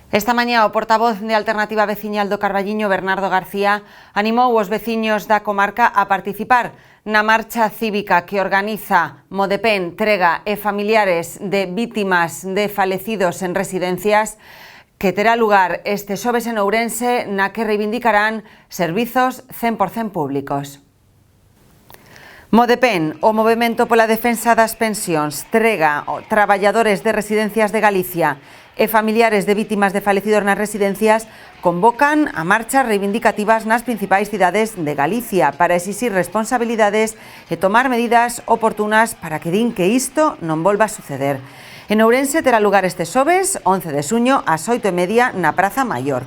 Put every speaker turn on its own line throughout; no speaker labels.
Esta mañá o portavoz de Alternativa Veciñal do Carballiño, Bernardo García, animou os veciños da comarca a participar na marcha cívica que organiza Modepen, Trega e familiares de vítimas de falecidos en residencias, que terá lugar este xoves en Ourense, na que reivindicarán servizos 100% públicos. Modepen, o Movemento pola Defensa das Pensións, Trega, traballadores de residencias de Galicia e familiares de vítimas de falecidos nas residencias convocan a marchas reivindicativas nas principais cidades de Galicia para exixir responsabilidades e tomar medidas oportunas para que din que isto non volva a suceder. En Ourense terá lugar este xoves, 11 de xuño, ás 8:30 na Praza Maior.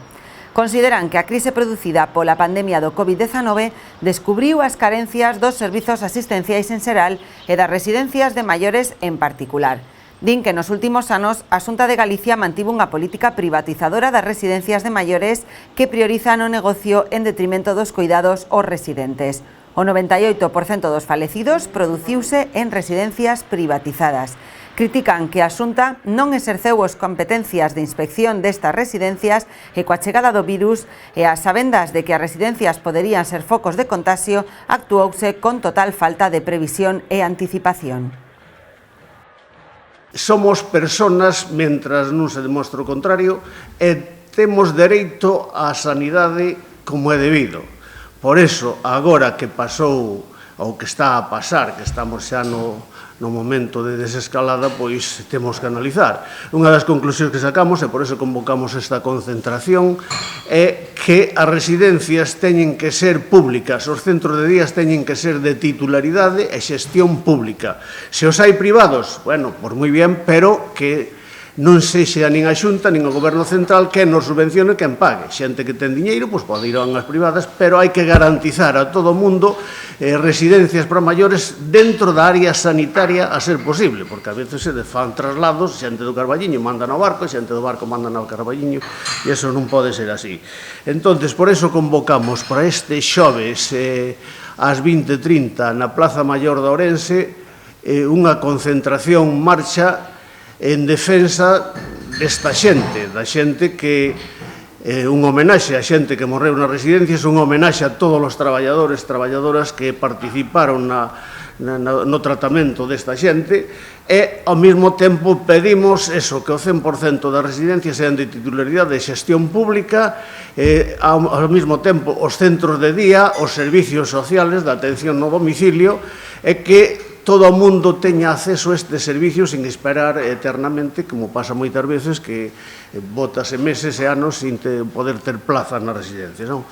Consideran que a crise producida pola pandemia do COVID-19 descubriu as carencias dos servizos asistenciais en xeral e das residencias de maiores en particular. Din que nos últimos anos a Xunta de Galicia mantivo unha política privatizadora das residencias de maiores que priorizan o negocio en detrimento dos cuidados aos residentes. O 98% dos falecidos produciuse en residencias privatizadas. Critican que a Xunta non exerceu as competencias de inspección destas residencias e coa chegada do virus e as sabendas de que as residencias poderían ser focos de contagio, actuouse con total falta de previsión e anticipación.
Somos personas, mentras non se demostra o contrario, e temos dereito á sanidade como é debido. Por eso, agora que pasou, ou que está a pasar, que estamos xa no momento de desescalada, pois temos que analizar. Unha das conclusións que sacamos, e por eso convocamos esta concentración, é que as residencias teñen que ser públicas, os centros de días teñen que ser de titularidade e xestión pública. Se os hai privados, bueno, por moi bien, pero que non sexa nin a Xunta nin o Goberno Central que nos subvencione quen pague. Xente que ten diñeiro, pois pode ir a unhas privadas, pero hai que garantizar a todo o mundo residencias para maiores dentro da área sanitaria a ser posible, porque a veces se fan traslados, xente do Carballiño manda no barco, xente do barco manda no Carballiño, e iso non pode ser así. Entonces, por eso convocamos para este xoves ás 20:30 na Plaza Maior de Ourense unha concentración marcha en defensa desta xente, da xente que un homenaxe a xente que morreu nas residencias, un homenaxe a todos os traballadores, traballadoras que participaron no tratamento desta xente e, ao mesmo tempo, pedimos eso, que o 100% das residencias sean de titularidade de xestión pública, ao mesmo tempo os centros de día, os servicios sociales da atención no domicilio e que todo o mundo teña acceso a estes servicios sin esperar eternamente, como pasa moitas veces, que bótase meses e anos sin poder ter plaza nas residencias, non?